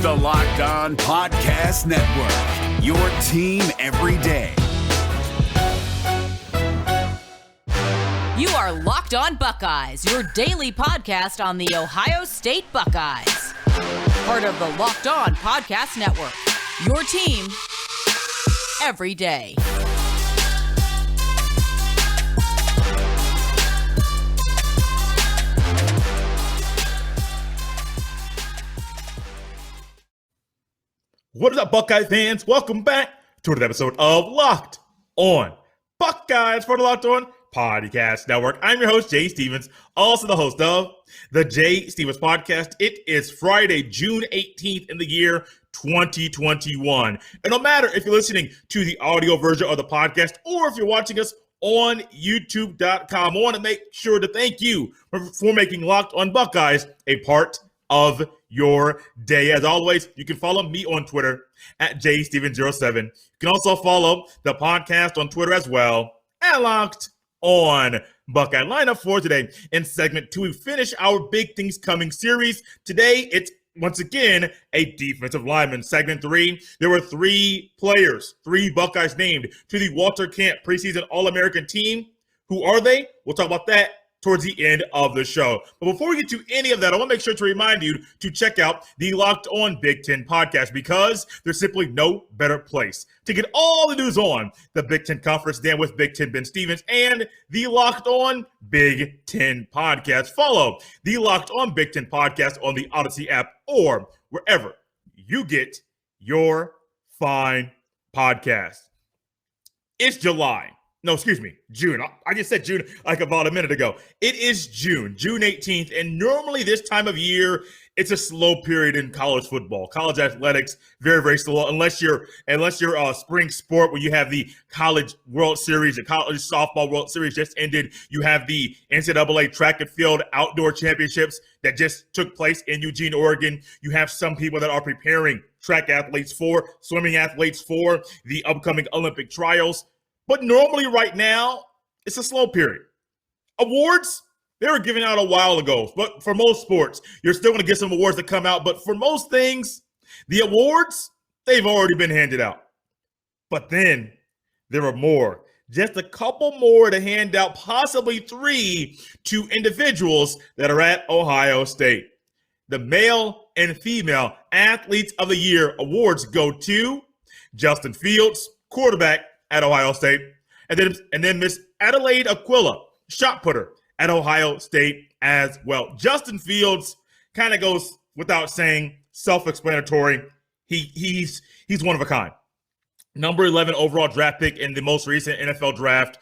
the Locked On Podcast Network, your team every day. You are Locked On Buckeyes, your daily podcast on the Ohio State Buckeyes. Part of the Locked On Podcast Network, your team every day. What is up, Buckeye fans? Welcome back to another episode of Locked On Buckeyes for the Locked On Podcast Network. I'm your host, Jay Stevens, also the host of the Jay Stevens Podcast. It is Friday, June 18th in the year 2021. And no matter if you're listening to the audio version of the podcast or if you're watching us on YouTube.com, I want to make sure to thank you for making Locked On Buckeyes a part of your day. As always, you can follow me on Twitter at jsteven07. You can also follow the podcast on Twitter as well at Locked On Buckeye. Lineup for today in segment 2, we finish our Big Things Coming series. Today, it's once again a defensive lineman. Segment 3, there were 3 players, 3 Buckeyes named to the Walter Camp preseason All-American team. Who are they? We'll talk about that towards the end of the show. But before we get to any of that, I want to make sure to remind you to check out the Locked On Big Ten podcast, because there's simply no better place to get all the news on the Big Ten Conference than with Big Ten Ben Stevens and the Locked On Big Ten podcast. Follow the Locked On Big Ten podcast on the Odyssey app or wherever you get your fine podcast. It's July. No, excuse me, June. I just said June like about a minute ago. It is June 18th, and normally this time of year, it's a slow period in college football. College athletics, very, very slow, unless you're spring sport where you have the College World Series, the College Softball World Series just ended. You have the NCAA Track and Field Outdoor Championships that just took place in Eugene, Oregon. You have some people that are preparing track athletes for, swimming athletes for the upcoming Olympic trials. But normally right now, it's a slow period. Awards, they were given out a while ago. But for most sports, you're still going to get some awards that come out. But for most things, the awards, they've already been handed out. But then there are more. Just a couple more to hand out, possibly 3 to individuals that are at Ohio State. The male and female athletes of the year awards go to Justin Fields, quarterback at Ohio State, and then Miss Adelaide Aquilla, shot putter at Ohio State as well. Justin Fields kind of goes without saying, self-explanatory. He's one of a kind. Number 11 overall draft pick in the most recent NFL draft.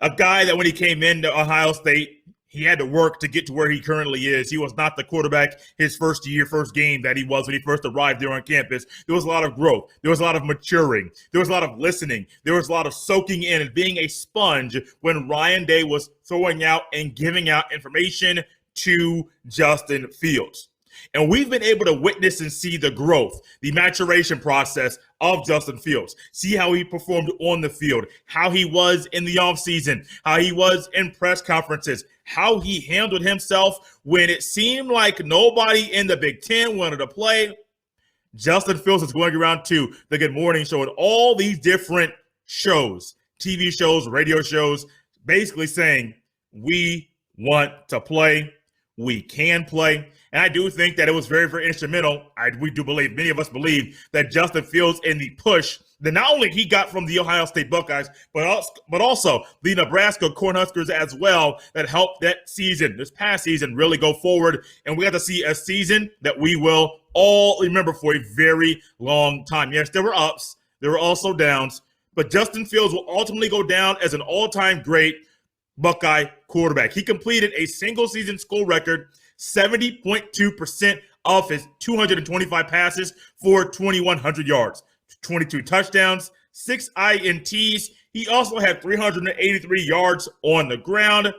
A guy that when he came into Ohio State, he had to work to get to where he currently is. He was not the quarterback his first game that he was when he first arrived there on campus. There was a lot of growth. There was a lot of maturing. There was a lot of listening. There was a lot of soaking in and being a sponge when Ryan Day was throwing out and giving out information to Justin Fields. And we've been able to witness and see the growth, the maturation process of Justin Fields. See how he performed on the field, how he was in the offseason, how he was in press conferences, how he handled himself when it seemed like nobody in the Big Ten wanted to play. Justin Fields is going around to the Good Morning Show and all these different shows, TV shows, radio shows, basically saying, we want to play, we can play. And I do think that it was very, very instrumental. Many of us believe that Justin Fields in the push that not only he got from the Ohio State Buckeyes, but also the Nebraska Cornhuskers as well, that helped that season, this past season, really go forward. And we got to see a season that we will all remember for a very long time. Yes, there were ups, there were also downs, but Justin Fields will ultimately go down as an all-time great Buckeye quarterback. He completed a single-season school record 70.2% of his 225 passes for 2,100 yards, 22 touchdowns, 6 INTs. He also had 383 yards on the ground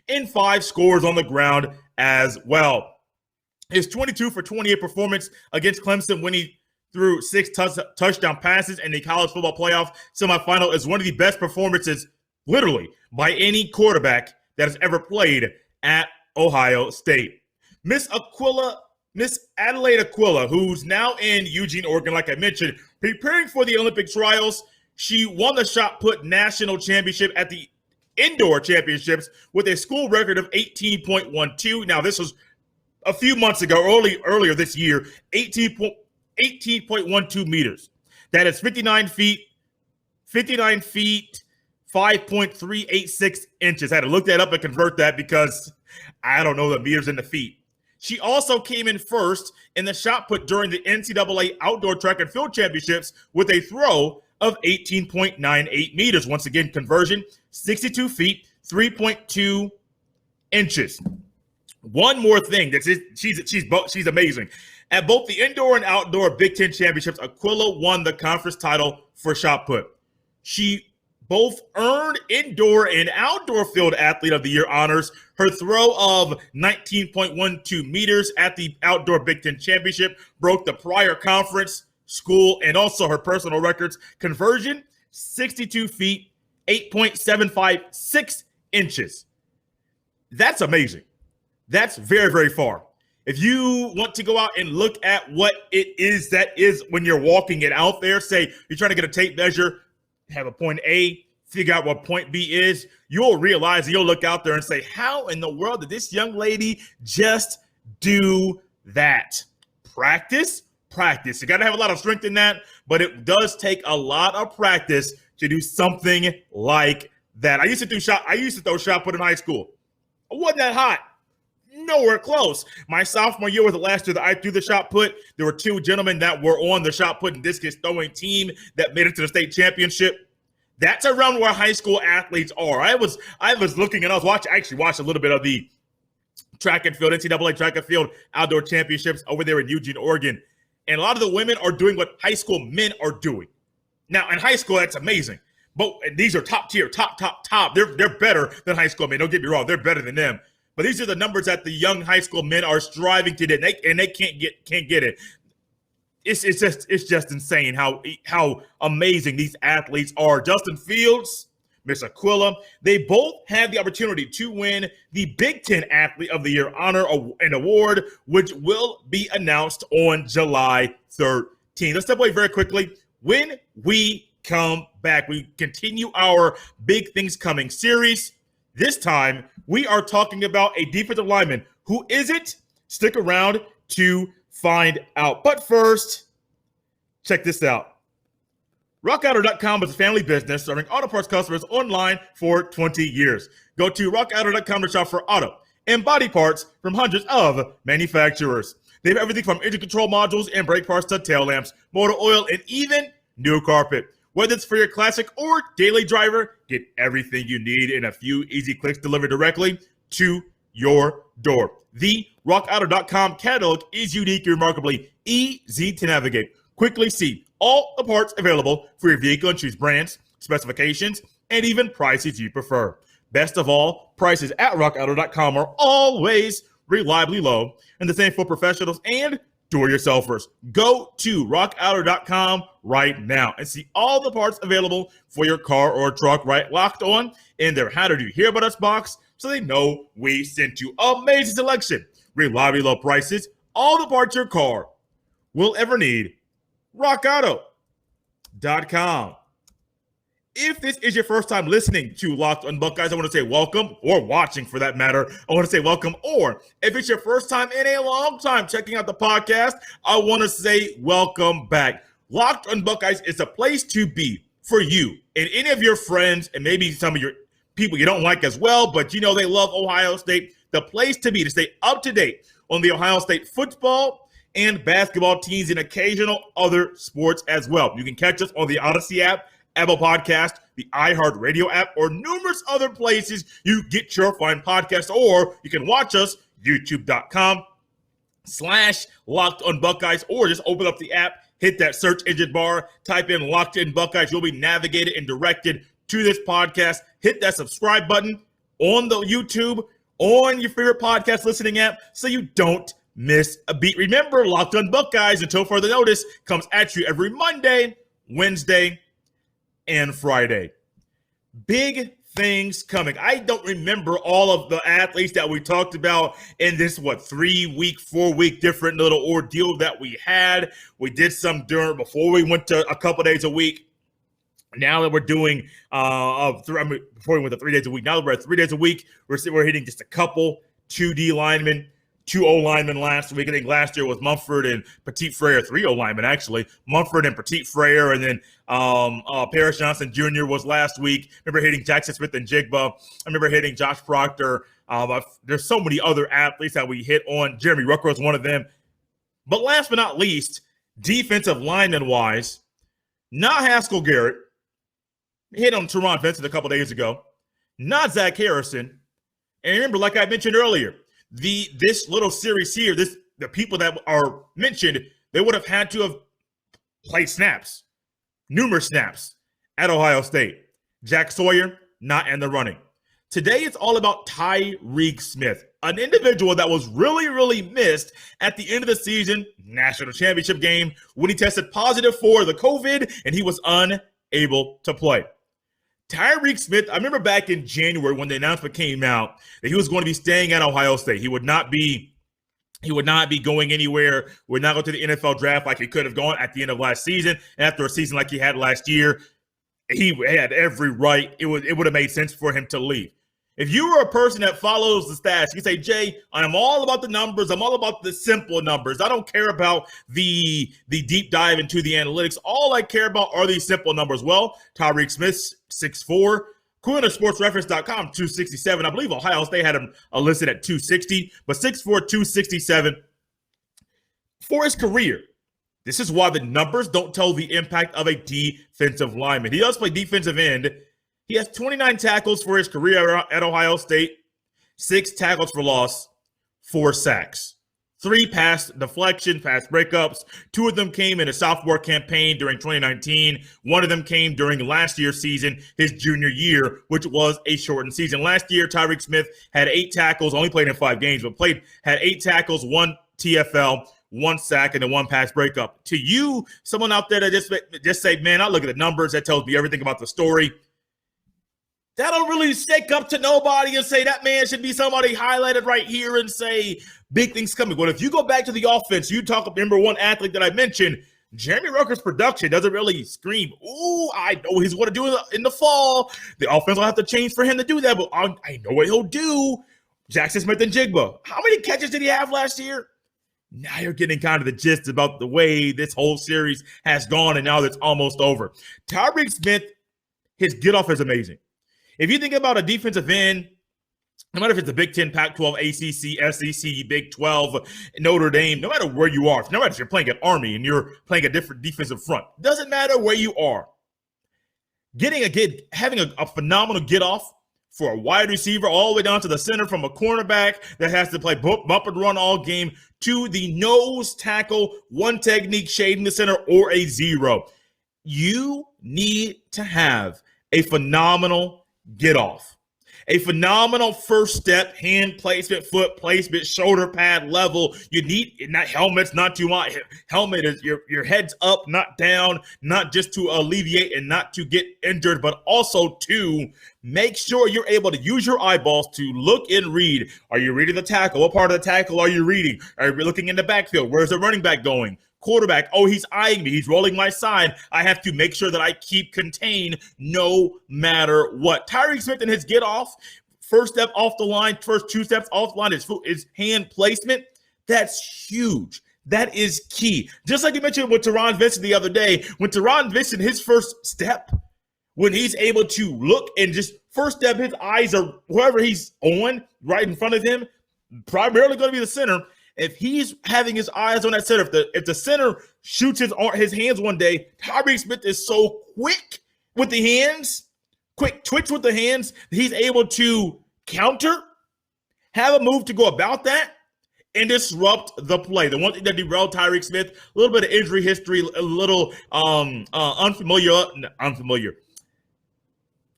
and 5 scores on the ground as well. His 22 for 28 performance against Clemson when he threw 6 touchdown passes in the college football playoff semifinal is one of the best performances, literally, by any quarterback that has ever played at Ohio State. Miss Miss Adelaide Aquilla, who's now in Eugene, Oregon, like I mentioned, preparing for the Olympic trials. She won the shot put national championship at the indoor championships with a school record of 18.12. Now, this was a few months ago, earlier this year, 18.12 meters. That is 59 feet, 5.386 inches. I had to look that up and convert that because I don't know the meters and the feet. She also came in first in the shot put during the NCAA Outdoor Track and Field Championships with a throw of 18.98 meters. Once again, conversion, 62 feet, 3.2 inches. One more thing, she's amazing. At both the indoor and outdoor Big Ten championships, Aquilla won the conference title for shot put. She both earned indoor and outdoor field athlete of the year honors. Her throw of 19.12 meters at the outdoor Big Ten championship broke the prior conference, school, and also her personal records. Conversion, 62 feet, 8.756 inches. That's amazing. That's very, very far. If you want to go out and look at what it is that is when you're walking it out there, say you're trying to get a tape measure, have a point A, figure out what point B is, you'll realize and you'll look out there and say, how in the world did this young lady just do that? Practice. You got to have a lot of strength in that, but it does take a lot of practice to do something like that. I used to throw shot put in high school. I wasn't that hot. Nowhere close. My sophomore year was the last year that I threw the shot put. There were two gentlemen that were on the shot put and discus throwing team that made it to the state championship. That's around where high school athletes are. I was looking and I actually watched a little bit of the track and field, NCAA track and field outdoor championships over there in Eugene, Oregon. And a lot of the women are doing what high school men are doing. Now, in high school, that's amazing. But these are top tier, top. They're better than high school men. Don't get me wrong. They're better than them. But these are the numbers that the young high school men are striving to get, and they can't get it. It's just insane how amazing these athletes are. Justin Fields, Miss Aquilla, they both had the opportunity to win the Big Ten Athlete of the Year honor and award, which will be announced on July 13th. Let's step away very quickly. When we come back, we continue our Big Things Coming series. This time, we are talking about a defensive lineman. Who is it? Stick around to find out. But first, check this out. RockAuto.com is a family business serving auto parts customers online for 20 years. Go to RockAuto.com to shop for auto and body parts from hundreds of manufacturers. They have everything from engine control modules and brake parts to tail lamps, motor oil, and even new carpet. Whether it's for your classic or daily driver, get everything you need in a few easy clicks delivered directly to your door. The RockAuto.com catalog is unique and remarkably easy to navigate. Quickly see all the parts available for your vehicle and choose brands, specifications, and even prices you prefer. Best of all, prices at RockAuto.com are always reliably low, and the same for professionals and do-it-yourselfers. Go to RockAuto.com right now and see all the parts available for your car or truck right locked on in their How Did You Hear About Us box so they know we sent you. Amazing selection, reliably low prices, all the parts your car will ever need. RockAuto.com. If this is your first time listening to Locked on Buckeyes, I want to say welcome, or watching for that matter. I want to say welcome. Or if it's your first time in a long time checking out the podcast, I want to say welcome back. Locked on Buckeyes is a place to be for you and any of your friends and maybe some of your people you don't like as well, but you know they love Ohio State. The place to be to stay up to date on the Ohio State football and basketball teams and occasional other sports as well. You can catch us on the Odyssey app, Apple Podcast, the iHeartRadio app, or numerous other places you get your fine podcasts, or you can watch us, youtube.com/Locked on Buckeyes, or just open up the app, hit that search engine bar, type in Locked in Buckeyes. You'll be navigated and directed to this podcast. Hit that subscribe button on the YouTube, on your favorite podcast listening app, so you don't miss a beat. Remember, Locked on Buckeyes, until further notice, comes at you every Monday, Wednesday, and Friday. Big things coming. I don't remember all of the athletes that we talked about in this, 3-week, 4-week different little ordeal that we had. We did some before we went to a couple days a week. Now that we're doing, before we went to 3 days a week, now that we're at 3 days a week, we're hitting just a couple, 2 D linemen, 2 O linemen last week. I think last year was Mumford and Petit Frere, 3 O linemen actually. Mumford and Petit Frere, and then Paris Johnson Jr. was last week. I remember hitting Jackson Smith and Jigba. I remember hitting Josh Proctor. There's so many other athletes that we hit on. Jeremy Rucker was one of them. But last but not least, defensive lineman-wise, not Haskell Garrett. Hit on Teron Vincent a couple days ago. Not Zach Harrison. And remember, like I mentioned earlier, this little series here, the people that are mentioned, they would have had to have played snaps, numerous snaps at Ohio State. Jack Sawyer, not in the running. Today, it's all about Tyreke Smith, an individual that was really, really missed at the end of the season, national championship game, when he tested positive for the COVID and he was unable to play. Tyreke Smith, I remember back in January when the announcement came out that he was going to be staying at Ohio State. He would not be going anywhere, would not go to the NFL draft like he could have gone at the end of last season. After a season like he had last year, he had every right. It would have made sense for him to leave. If you were a person that follows the stats, you say, Jay, I'm all about the numbers. I'm all about the simple numbers. I don't care about the deep dive into the analytics. All I care about are these simple numbers. Well, Tyreke Smith, 6'4", CoolNerSportsReference.com, 267. I believe Ohio State had him listed at 260, but 6'4", 267 for his career. This is why the numbers don't tell the impact of a defensive lineman. He does play defensive end. He has 29 tackles for his career at Ohio State, 6 tackles for loss, 4 sacks, 3 pass deflection, pass breakups. 2 of them came in a sophomore campaign during 2019. 1 of them came during last year's season, his junior year, which was a shortened season. Last year, Tyreke Smith had 8 tackles, only played in 5 games, but had 8 tackles, 1 TFL, 1 sack, and then 1 pass breakup. To you, someone out there that just say, man, I look at the numbers, that tells me everything about the story. That don't really stick up to nobody and say that man should be somebody highlighted right here and say big things coming. But if you go back to the offense, you talk about number one athlete that I mentioned, Jeremy Rucker's production doesn't really scream, ooh, I know he's going to do it in the fall. The offense will have to change for him to do that, but I know what he'll do. Jackson Smith and Jigba. How many catches did he have last year? Now you're getting kind of the gist about the way this whole series has gone, and now it's almost over. Tyreke Smith, his get-off is amazing. If you think about a defensive end, no matter if it's a Big 10, Pac-12, ACC, SEC, Big 12, Notre Dame, no matter where you are, no matter if you're playing at Army and you're playing a different defensive front, doesn't matter where you are. Having a phenomenal get-off for a wide receiver all the way down to the center, from a cornerback that has to play bump and run all game to the nose tackle, one technique shading the center or a zero. You need to have a phenomenal get off, a phenomenal first step, hand placement, foot placement, shoulder pad level. You need not helmets, not too much. Helmet is your head's up, not down, not just to alleviate and not to get injured, but also to make sure you're able to use your eyeballs to look and read. Are you reading the tackle? What part of the tackle are you reading? Are you looking in the backfield? Where's the running back going? Quarterback, oh, he's eyeing me. He's rolling my side. I have to make sure that I keep contained no matter what. Tyreke Smith and his get off, first step off the line, first 2 steps off the line is hand placement. That's huge. That is key. Just like you mentioned with Teron Vincent the other day, when Teron Vincent, his first step, when he's able to look and just first step, his eyes are wherever he's on right in front of him, primarily going to be the center. If he's having his eyes on that center, if the center shoots his hands one day, Tyreke Smith is so quick with the hands, quick twitch with the hands, he's able to counter, have a move to go about that, and disrupt the play. The one thing that derailed Tyreke Smith, a little bit of injury history, a little unfamiliar.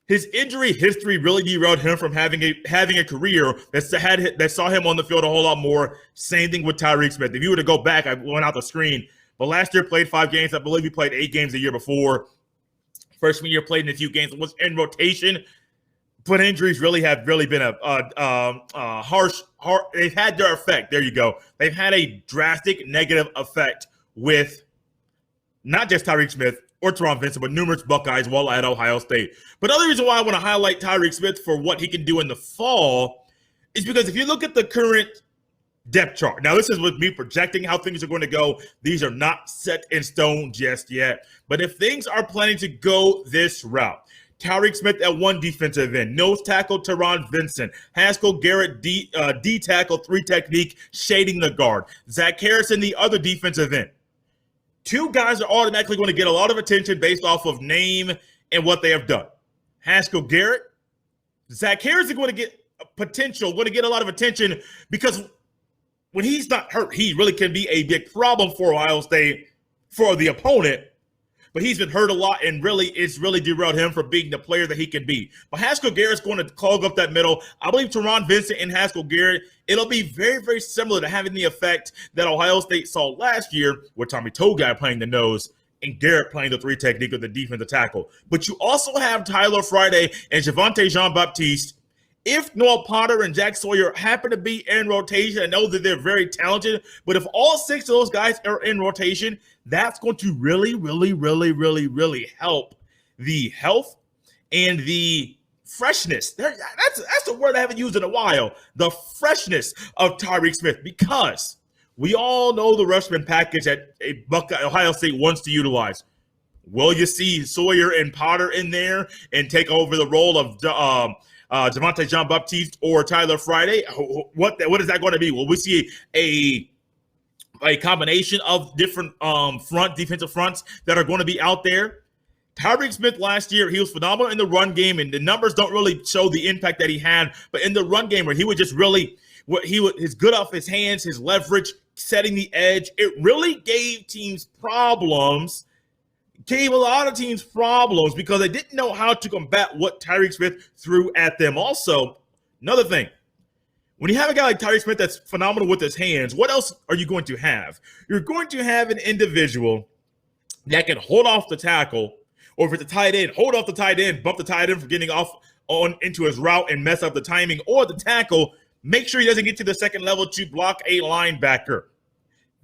His injury history really derailed him from having a career that saw him on the field a whole lot more. Same thing with Tyreke Smith. If you were to go back, I went out the screen, but last year played 5 games. I believe he played 8 games the year before. Freshman year played in a few games, was in rotation. But injuries have been a harsh. They've had their effect. There you go. They've had a drastic negative effect with not just Tyreke Smith or Teron Vincent, but numerous Buckeyes while at Ohio State. But the other reason why I want to highlight Tyreke Smith for what he can do in the fall is because if you look at the current depth chart. Now, this is with me projecting how things are going to go. These are not set in stone just yet. But if things are planning to go this route, Tyreke Smith at one defensive end, nose tackle Teron Vincent, Haskell Garrett D tackle 3 technique, shading the guard, Zach Harrison the other defensive end. 2 guys are automatically going to get a lot of attention based off of name and what they have done. Haskell Garrett, Zach Harrison going to get a lot of attention because when he's not hurt, he really can be a big problem for Ohio State, for the opponent. But he's been hurt a lot, and it's really derailed him from being the player that he can be. But Haskell Garrett's going to clog up that middle. I believe Teron Vincent and Haskell Garrett, it'll be very, very similar to having the effect that Ohio State saw last year with Tommy Togai playing the nose and Garrett playing the 3 technique of the defensive tackle. But you also have Tyler Friday and Javonte Jean-Baptiste. If Noah Potter and Jack Sawyer happen to be in rotation, I know that they're very talented, but if all 6 of those guys are in rotation, that's going to really, really, really, really, really help the health and the freshness. That's a word I haven't used in a while. The freshness of Tyreke Smith, because we all know the rushman package that Ohio State wants to utilize. Will you see Sawyer and Potter in there and take over the role of Javonte Jean-Baptiste or Tyler Friday? What is that going to be? Will we see a combination of different defensive fronts that are going to be out there? Tyreke Smith last year, he was phenomenal in the run game, and the numbers don't really show the impact that he had. But in the run game, where he would just really, his good off his hands, his leverage, setting the edge, it really gave teams problems. Gave a lot of teams problems because they didn't know how to combat what Tyreke Smith threw at them. Also, another thing, when you have a guy like Tyreke Smith that's phenomenal with his hands, what else are you going to have? You're going to have an individual that can hold off the tackle, or if it's a tight end, hold off the tight end, bump the tight end from getting off on into his route and mess up the timing, or the tackle, make sure he doesn't get to the second level to block a linebacker.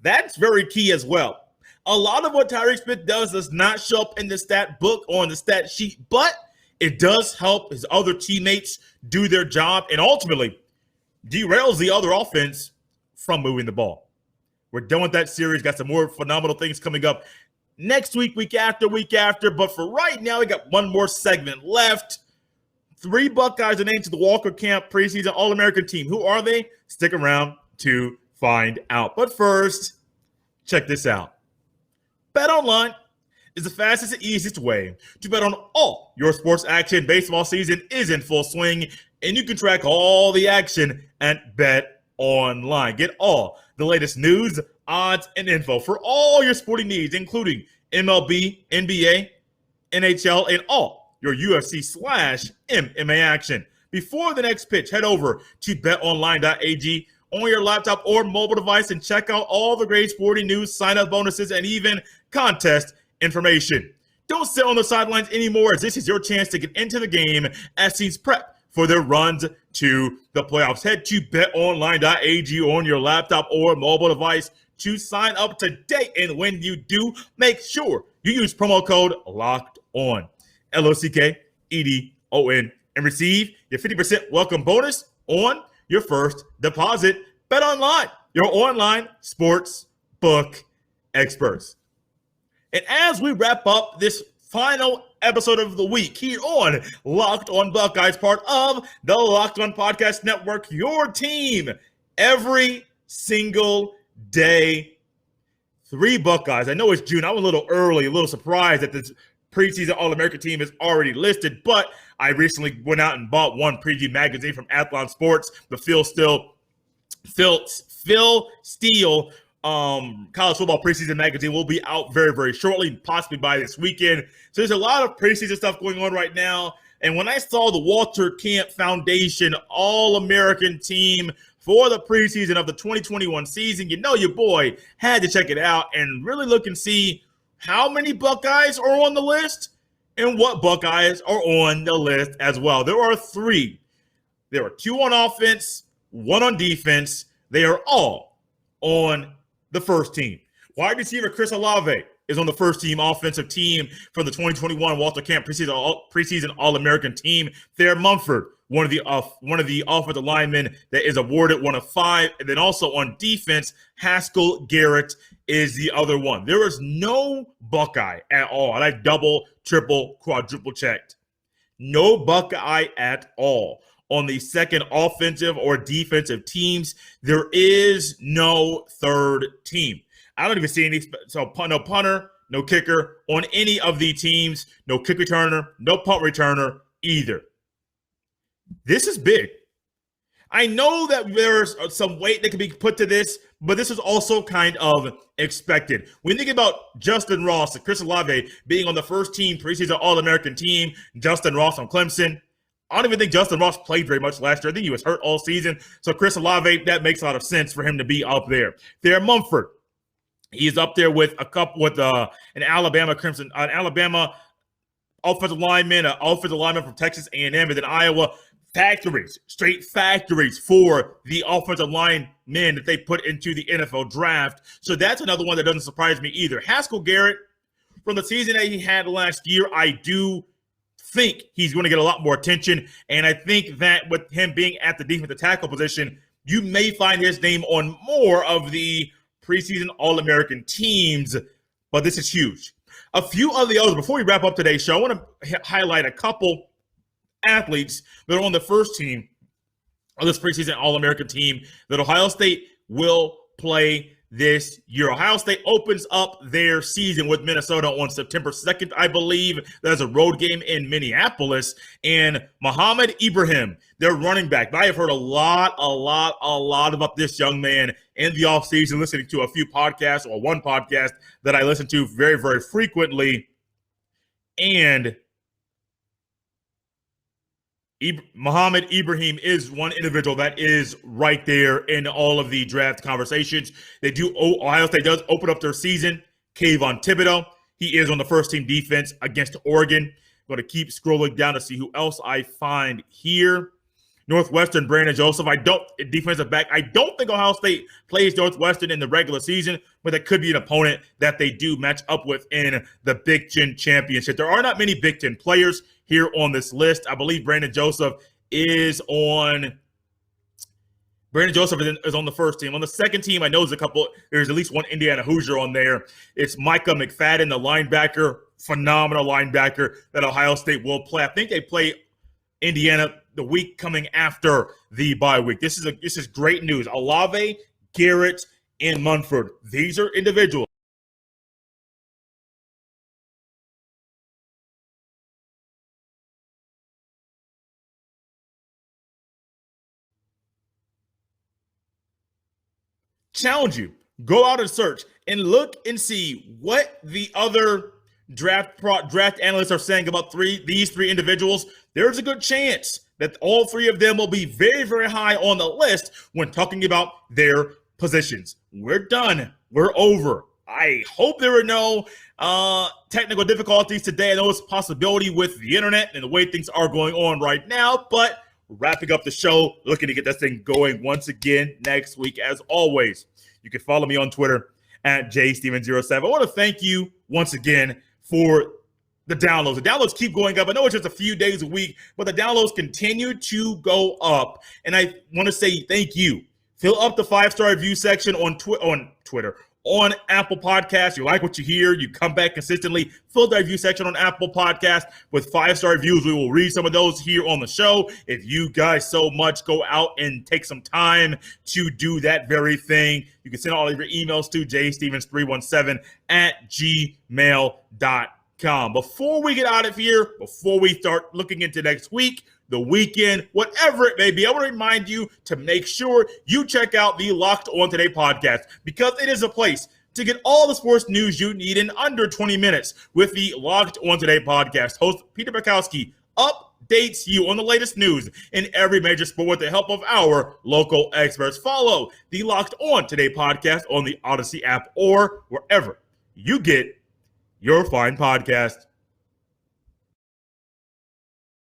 That's very key as well. A lot of what Tyreke Smith does not show up in the stat book or on the stat sheet, but it does help his other teammates do their job and ultimately derails the other offense from moving the ball. We're done with that series. Got some more phenomenal things coming up next week, week after. But for right now, we got one more segment left. 3 Buckeyes are named to the Walker Camp preseason All-American team. Who are they? Stick around to find out. But first, check this out. BetOnline is the fastest and easiest way to bet on all your sports action. Baseball season is in full swing, and you can track all the action at BetOnline. Get all the latest news, odds, and info for all your sporting needs, including MLB, NBA, NHL, and all your UFC/MMA action. Before the next pitch, head over to BetOnline.ag on your laptop or mobile device and check out all the great sporting news, sign-up bonuses, and even contest information. Don't sit on the sidelines anymore, as this is your chance to get into the game as teams prep for their runs to the playoffs. Head to betonline.ag on your laptop or mobile device to sign up today. And when you do, make sure you use promo code LOCKEDON, LOCKEDON, and receive your 50% welcome bonus on your first deposit. BetOnline, your online sports book experts. And as we wrap up this final episode of the week here on Locked On Buckeyes, part of the Locked On Podcast Network, your team every single day. 3 Buckeyes. I know it's June. I'm a little early, a little surprised that this preseason All-American team is already listed, but I recently went out and bought one preview magazine from Athlon Sports, the Phil Steele college football preseason magazine will be out very, very shortly, possibly by this weekend. So there's a lot of preseason stuff going on right now. And when I saw the Walter Camp Foundation All-American team for the preseason of the 2021 season, you know your boy had to check it out and really look and see how many Buckeyes are on the list. and what Buckeyes are on the list as well. There are three. There are two on offense, one on defense. They are all on the first team. Wide receiver Chris Olave is on the first team offensive team for the 2021 Walter Camp preseason All-American team. Thayer Munford, one of the offensive linemen that is awarded one of five. And then also on defense, Haskell Garrett is the other one. There is no Buckeye at all. And I double, triple, quadruple checked. No Buckeye at all on the second offensive or defensive teams. There is no third team. I don't even see any, so no punter, no kicker on any of the teams, no kick returner, no punt returner either. This is big. I know that there's some weight that can be put to this, but this is also kind of expected. When you think about Justin Ross and Chris Olave being on the first team preseason All-American team, Justin Ross on Clemson, I don't even think Justin Ross played very much last year. I think he was hurt all season. So Chris Olave, that makes a lot of sense for him to be up there. Thayer Munford, he's up there with an Alabama offensive lineman from Texas A&M, and then Iowa. Straight factories for the offensive line men that they put into the NFL draft. So that's another one that doesn't surprise me either. Haskell Garrett, from the season that he had last year, I do think he's going to get a lot more attention. And I think that with him being at the defensive tackle position, you may find his name on more of the preseason All-American teams, but this is huge. A few of the others, before we wrap up today's show, I want to highlight a couple athletes that are on the first team of this preseason All-American team that Ohio State will play this year. Ohio State opens up their season with Minnesota on September 2nd, I believe. That's a road game in Minneapolis. And Mohamed Ibrahim, their running back. I have heard a lot about this young man in the offseason, listening to a few podcasts, or one podcast that I listen to very, very frequently. And Mohamed Ibrahim is one individual that is right there in all of the draft conversations. Ohio State does open up their season. Kayvon Thibodeau, he is on the first team defense against Oregon. I'm going to keep scrolling down to see who else I find here. Northwestern, Brandon Joseph. Defensive back. I don't think Ohio State plays Northwestern in the regular season, but that could be an opponent that they do match up with in the Big Ten Championship. There are not many Big Ten players here on this list. I believe Brandon Joseph is on the first team. On the second team, I know there's at least one Indiana Hoosier on there. It's Micah McFadden, the linebacker, phenomenal linebacker that Ohio State will play. I think they play Indiana the week coming after the bye week. This is great news. Olave, Garrett, and Munford. These are individuals. Challenge you. Go out and search and look and see what the other draft analysts are saying about these three individuals. There's a good chance that all three of them will be very, very high on the list when talking about their positions. We're done. We're over. I hope there were no technical difficulties today. I know it's a possibility with the internet and the way things are going on right now, but wrapping up the show, looking to get this thing going once again next week. As always, you can follow me on Twitter at jsteven07. I want to thank you once again for the downloads. The downloads keep going up. I know it's just a few days a week, but the downloads continue to go up. And I want to say thank you. Fill up the 5-star review section on Twitter, on Apple Podcasts. You like what you hear, you come back consistently. Fill the review section on Apple Podcasts with 5-star reviews. We will read some of those here on the show. If you guys so much go out and take some time to do that very thing, you can send all of your emails to jstevens317 at gmail.com. Before we get out of here, before we start looking into next week, the weekend, whatever it may be, I want to remind you to make sure you check out the Locked On Today podcast, because it is a place to get all the sports news you need in under 20 minutes with the Locked On Today podcast. Host Peter Bukowski updates you on the latest news in every major sport with the help of our local experts. Follow the Locked On Today podcast on the Odyssey app or wherever you get your fine podcast.